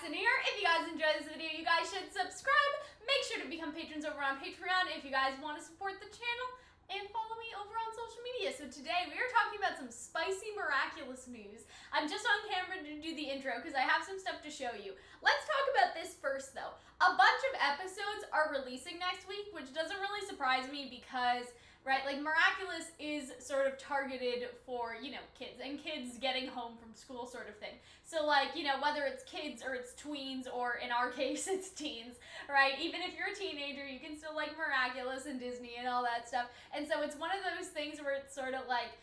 Calxiyn here. If you guys enjoyed this video, you guys should subscribe. Make sure to become patrons over on Patreon if you guys want to support the channel, and follow me over on social media. So today we are talking about some spicy miraculous news. I'm just on camera to do the intro because I have some stuff to show you. Let's talk about this first though. A bunch of episodes are releasing next week, which doesn't really surprise me because, right, like Miraculous is sort of targeted for, you know, kids and kids getting home from school sort of thing. So like, you know, whether it's kids or it's tweens or in our case it's teens, right? Even if you're a teenager, you can still like Miraculous and Disney and all that stuff. And so it's one of those things where it's sort of like,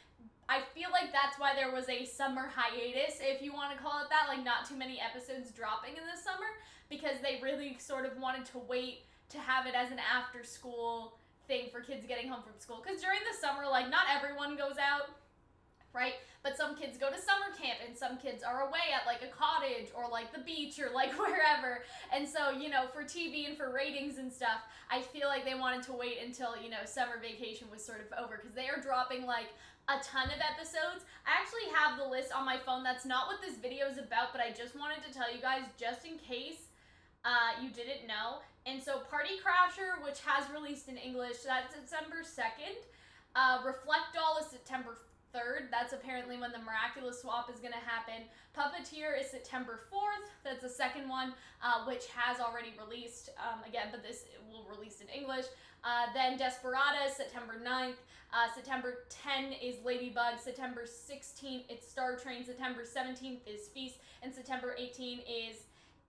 I feel like that's why there was a summer hiatus, if you want to call it that, like not too many episodes dropping in the summer, because they really sort of wanted to wait to have it as an after school thing for kids getting home from school. Because during the summer, like not everyone goes out, right? But some kids go to summer camp and some kids are away at like a cottage or like the beach or like wherever. And so, you know, for TV and for ratings and stuff, I feel like they wanted to wait until, you know, summer vacation was sort of over because they are dropping like a ton of episodes. I actually have the list on my phone. That's not what this video is about, but I just wanted to tell you guys just in case you didn't know. And so Party Crasher, which has released in English, that's December 2nd. Reflect Doll is September 3rd. That's apparently when the Miraculous swap is going to happen. Puppeteer is September 4th. That's the second one, which has already released again, but this will release in English. Then Desperada is September 9th. September 10 is Ladybug. September 16th it's Star Train. September 17th is Feast. And September 18th is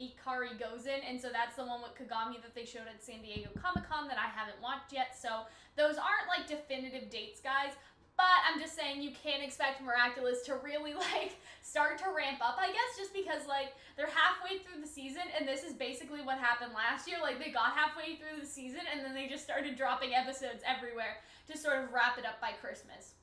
Ikari Goes In, and so that's the one with Kagami that they showed at San Diego Comic-Con that I haven't watched yet. So those aren't like definitive dates, guys, but I'm just saying you can't expect Miraculous to really like start to ramp up, I guess, just because like they're halfway through the season, and this is basically what happened last year. Like they got halfway through the season and then they just started dropping episodes everywhere to sort of wrap it up by Christmas.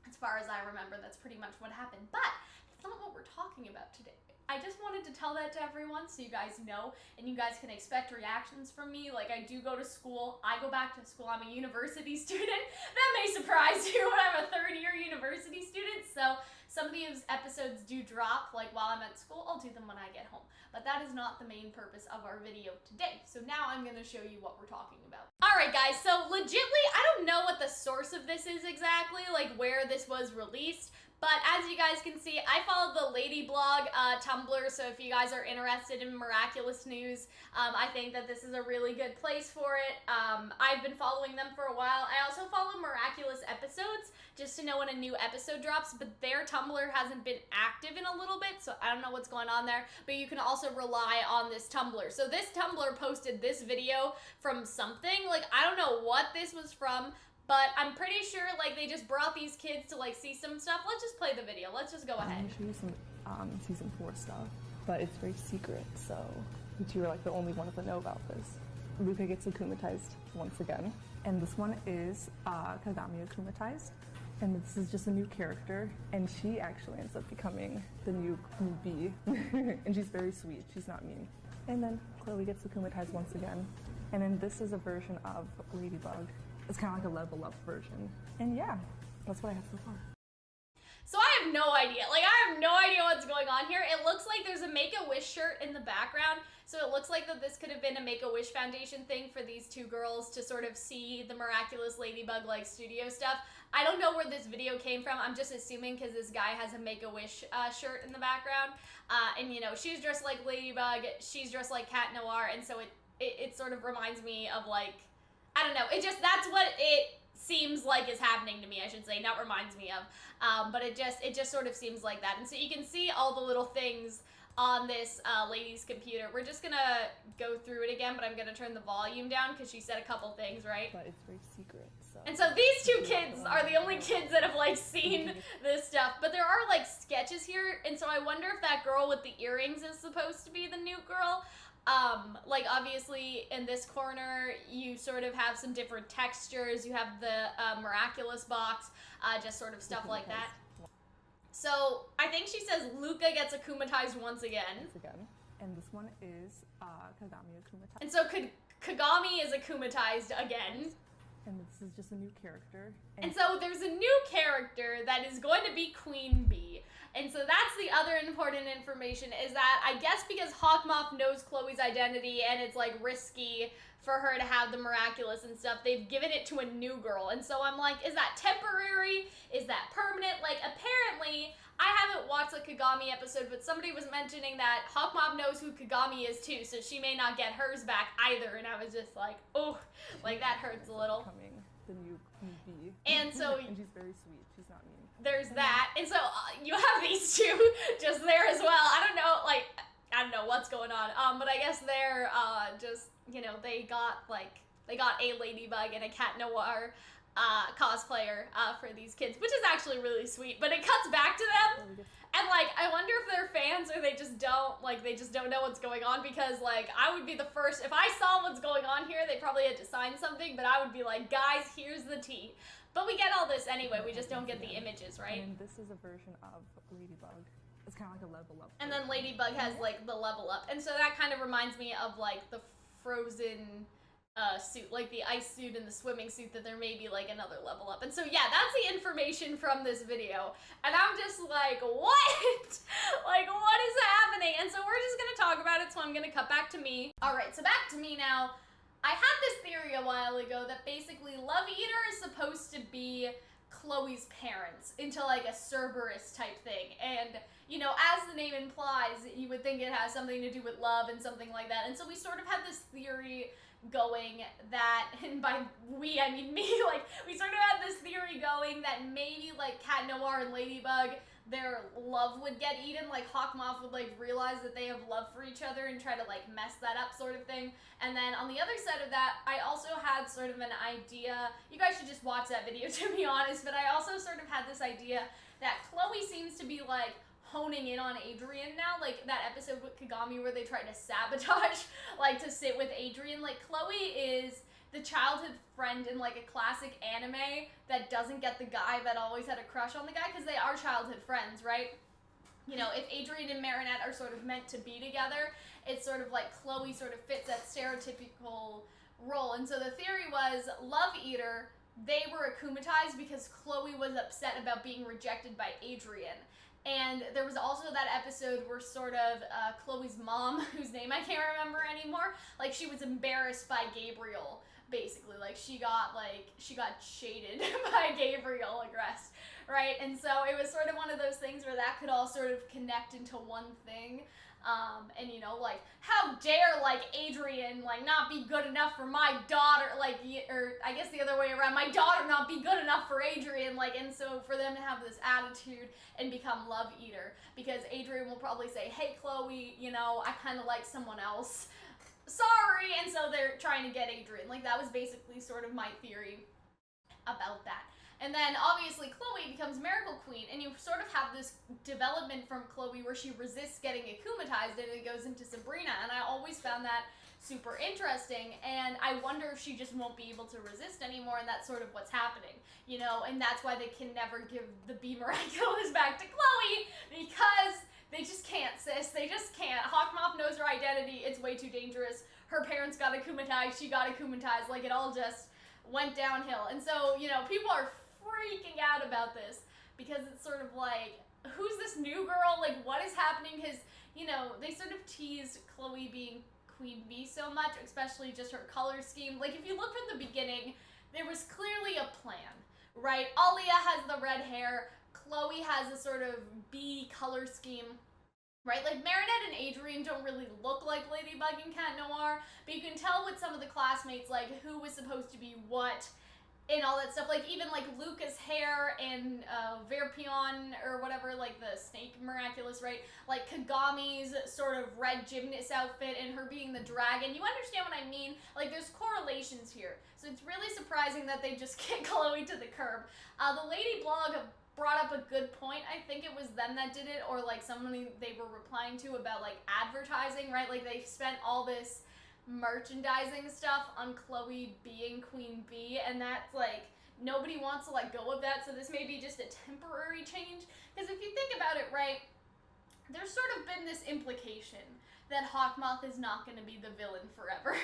As far as I remember, that's pretty much what happened, but that's not what we're talking about today. I just wanted to tell that to everyone so you guys know and you guys can expect reactions from me. Like I do go to school. I go back to school. I'm a university student. That may surprise you, but I'm a third-year university student. So some of these episodes do drop like while I'm at school. I'll do them when I get home. But that is not the main purpose of our video today. So now I'm going to show you what we're talking about. Alright guys, so legitly, I don't know what the source of this is exactly, like where this was released. But as you guys can see, I follow the Lady Blog Tumblr, so if you guys are interested in Miraculous news, I think that this is a really good place for it. I've been following them for a while. I also follow Miraculous episodes, just to know when a new episode drops, but their Tumblr hasn't been active in a little bit, so I don't know what's going on there, but you can also rely on this Tumblr. So this Tumblr posted this video from something, like I don't know what this was from, but I'm pretty sure like they just brought these kids to like see some stuff. Let's just play the video. Let's just go ahead. I'm gonna show you some season 4 stuff, but it's very secret, so you're like the only one to know about this. Luca gets akumatized once again, and this one is Kagami akumatized, and this is just a new character, and she actually ends up becoming the new bee, and she's very sweet. She's not mean. And then Chloe gets akumatized once again, and then this is a version of Ladybug. It's kind of like a level up version. And yeah, that's what I have so far. So I have no idea. Like, I have no idea what's going on here. It looks like there's a Make-A-Wish shirt in the background. So it looks like that this could have been a Make-A-Wish Foundation thing for these two girls to sort of see the Miraculous Ladybug, like, studio stuff. I don't know where this video came from. I'm just assuming because this guy has a Make-A-Wish shirt in the background. And, you know, she's dressed like Ladybug. She's dressed like Cat Noir. And so it sort of reminds me of, like, I don't know, that's what it seems like is happening to me, I should say, not reminds me of, but it just sort of seems like that. And so you can see all the little things on this lady's computer. We're just gonna go through it again, but I'm gonna turn the volume down because she said a couple things, right? But it's very secret, so. And so these two kids are the only kids that have like seen this stuff, but there are like sketches here, and so I wonder if that girl with the earrings is supposed to be the new girl. Like obviously in this corner you sort of have some different textures. You have the Miraculous box, just sort of stuff like that. So I think she says Luca gets akumatized once again. And this one is Kagami akumatized. And so Kagami is akumatized again. And this is just a new character. And so there's a new character that is going to be Queen Bee. And so that's the other important information, is that I guess because Hawkmoth knows Chloe's identity and it's like risky for her to have the Miraculous and stuff, they've given it to a new girl. And so I'm like, is that temporary? Is that permanent? Like, apparently, I haven't watched the Kagami episode, but somebody was mentioning that Hawkmoth knows who Kagami is too, so she may not get hers back either. And I was just like, oh, like that hurts a little. Becoming the new Queen Bee. And so and she's very sweet. She's not mean. There's that. And so you have these two just there as well. I don't know what's going on. But I guess they're just, you know, they got a Ladybug and a Cat Noir cosplayer for these kids, which is actually really sweet. But it cuts back to them, and like I wonder if they're fans or they just don't know what's going on, because like I would be the first, if I saw what's going on here, they probably had to sign something, but I would be like, guys, here's the tea. But we get all this anyway, we just don't get the images, right? And this is a version of Ladybug. It's kind of like a level up. And then Ladybug has like the level up. And so that kind of reminds me of like the Frozen suit, like the ice suit and the swimming suit, that there may be like another level up. And so yeah, that's the information from this video. And I'm just like, what? Like, what is happening? And so we're just gonna talk about it, so I'm gonna cut back to me. Alright, so back to me now. I had this theory a while ago that basically Love Eater is supposed to be Chloe's parents into like a Cerberus type thing. And, you know, as the name implies, you would think it has something to do with love and something like that. And so we sort of had this theory going that, and by we, I mean me, like, we sort of had this theory going that maybe like Cat Noir and Ladybug, their love would get eaten, like Hawkmoth would like realize that they have love for each other and try to like mess that up, sort of thing. And then on the other side of that, I also had sort of an idea, you guys should just watch that video to be honest, but I also sort of had this idea that Chloe seems to be like honing in on Adrien now, like that episode with Kagami where they tried to sabotage, like to sit with Adrien. Like Chloe is the childhood friend in like a classic anime that doesn't get the guy that always had a crush on the guy, because they are childhood friends, right? You know, if Adrien and Marinette are sort of meant to be together, it's sort of like Chloe sort of fits that stereotypical role. And so the theory was Love Eater, they were akumatized because Chloe was upset about being rejected by Adrien. And there was also that episode where sort of Chloe's mom, whose name I can't remember anymore, like she was embarrassed by Gabriel, basically. Like she got shaded by Gabriel Agreste, right? And so it was sort of one of those things where that could all sort of connect into one thing. And you know, like, how dare like Adrien like not be good enough for my daughter, like, or I guess the other way around, my daughter not be good enough for Adrien, like, and so for them to have this attitude and become Love Eater, because Adrien will probably say, hey Chloe, you know, I kind of like someone else, sorry, and so they're trying to get Adrien. Like, that was basically sort of my theory about that. And then obviously Chloe becomes Miracle Queen, and you sort of have this development from Chloe where she resists getting akumatized and it goes into Sabrina, and I always found that super interesting, and I wonder if she just won't be able to resist anymore, and that's sort of what's happening, you know, and that's why they can never give the Be Miraculous back to Chloe, because they just can't, sis, they just can't. Hawkmoth knows her identity, it's way too dangerous, her parents got akumatized, she got akumatized, like it all just went downhill. And so, you know, people are freaking out about this because it's sort of like, who's this new girl, like what is happening? Because, you know, they sort of teased Chloe being Queen Bee so much, especially just her color scheme. Like if you look from the beginning, there was clearly a plan, right? Alia has the red hair, Chloe has a sort of bee color scheme, right? Like Marinette and Adrien don't really look like Ladybug and Cat Noir, but you can tell with some of the classmates like who was supposed to be what and all that stuff. Like even like Luca's hair and Verpion or whatever, like the snake Miraculous, right? Like Kagami's sort of red gymnast outfit and her being the dragon. You understand what I mean? Like there's correlations here. So it's really surprising that they just kick Chloe to the curb. The Lady Blog brought up a good point. I think it was them that did it, or like somebody they were replying to about like advertising, right? Like they spent all this merchandising stuff on Chloe being Queen Bee, and that's like nobody wants to let go of that, so this may be just a temporary change. Because if you think about it, right, there's sort of been this implication that Hawkmoth is not going to be the villain forever,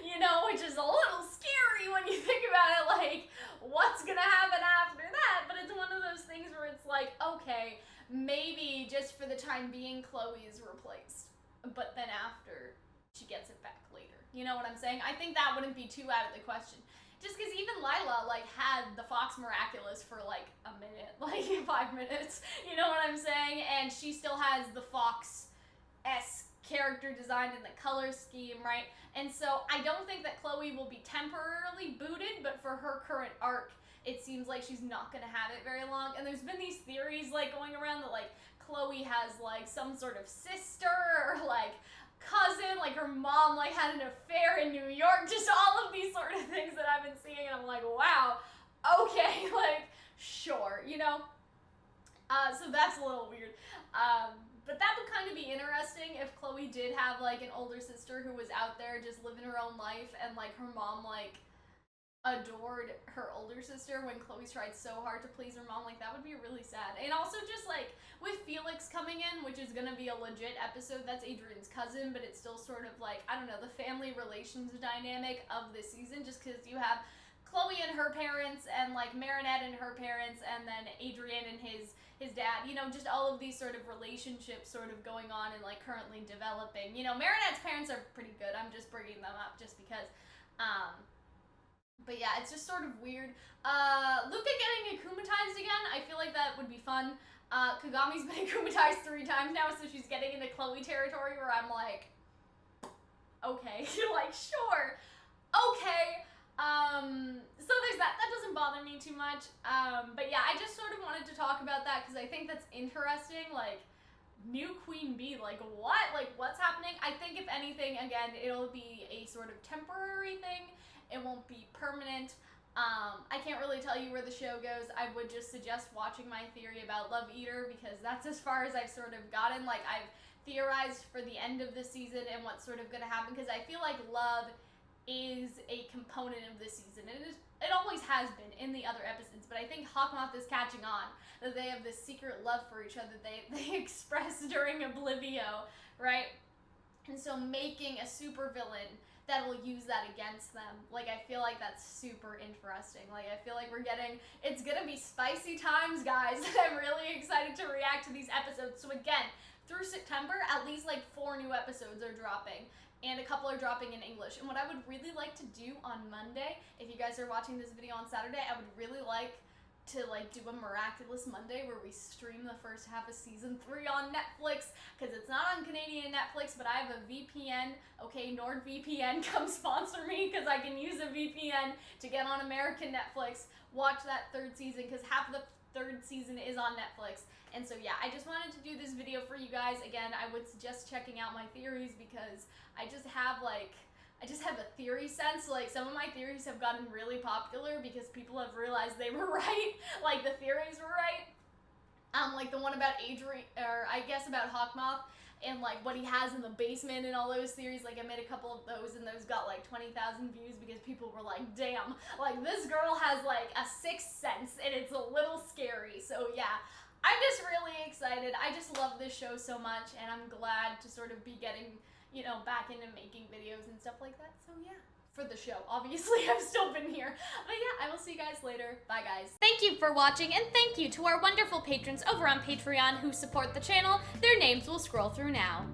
you know, which is a little scary when you think about it, like, what's going to happen after that? But it's one of those things where it's like, okay, maybe just for the time being, Chloe is replaced, but then after, she gets it back later. You know what I'm saying? I think that wouldn't be too out of the question. Just because even Lila, like, had the Fox Miraculous for, like, a minute, like, 5 minutes, you know what I'm saying? And she still has the Fox-esque character design and the color scheme, right? And so I don't think that Chloe will be temporarily booted, but for her current arc, it seems like she's not going to have it very long. And there's been these theories, like, going around that, like, Chloe has, like, some sort of sister or, like, cousin, like her mom like had an affair in New York, just all of these sort of things that I've been seeing, and I'm like, wow, okay, like, sure, you know? So that's a little weird. But that would kind of be interesting if Chloe did have like an older sister who was out there just living her own life, and like her mom like adored her older sister when Chloe's tried so hard to please her mom. Like, that would be really sad. And also just like with Felix coming in, which is gonna be a legit episode, that's Adrian's cousin, but it's still sort of like, I don't know, the family relations dynamic of this season, just because you have Chloe and her parents, and like Marinette and her parents, and then Adrian and his dad, you know, just all of these sort of relationships sort of going on and like currently developing. You know, Marinette's parents are pretty good. I'm just bringing them up just because. But yeah, it's just sort of weird. Luca getting akumatized again, I feel like that would be fun. Kagami's been akumatized 3 times now, so she's getting into Chloe territory where I'm like, okay, like, sure, okay. So there's that. That doesn't bother me too much. But yeah, I just sort of wanted to talk about that because I think that's interesting. Like, new Queen Bee, like, what? Like, what's happening? I think if anything, again, it'll be a sort of temporary thing. It won't be permanent. I can't really tell you where the show goes. I would just suggest watching my theory about Love Eater, because that's as far as I've sort of gotten. Like, I've theorized for the end of the season and what's sort of going to happen, because I feel like love is a component of this season. It always has been in the other episodes, but I think Hawkmoth is catching on, that they have this secret love for each other they express during Oblivio, right? And so making a supervillain that will use that against them, like, I feel like that's super interesting. Like, I feel like it's gonna be spicy times, guys. I'm really excited to react to these episodes. So again, through September, at least like 4 new episodes are dropping, and a couple are dropping in English. And what I would really like to do on Monday, if you guys are watching this video on Saturday, I would really like to like do a Miraculous Monday where we stream the first half of season 3 on Netflix, because it's not on Canadian Netflix, but I have a VPN. Okay, NordVPN, come sponsor me, because I can use a VPN to get on American Netflix, watch that 3rd season, because half of the 3rd season is on Netflix. And so yeah, I just wanted to do this video for you guys. Again, I would suggest checking out my theories, because I just have a theory sense. Like, some of my theories have gotten really popular because people have realized they were right. Like, the theories were right. Like the one about Adrian, or I guess about Hawkmoth, and like what he has in the basement and all those theories. Like, I made a couple of those, and those got like 20,000 views because people were like, damn, like, this girl has like a 6th sense, and it's a little scary. So yeah, I'm just really excited. I just love this show so much, and I'm glad to sort of be getting, you know, back into making videos and stuff like that. So yeah, for the show, obviously I've still been here. But yeah, I will see you guys later. Bye, guys. Thank you for watching, and thank you to our wonderful patrons over on Patreon who support the channel. Their names will scroll through now.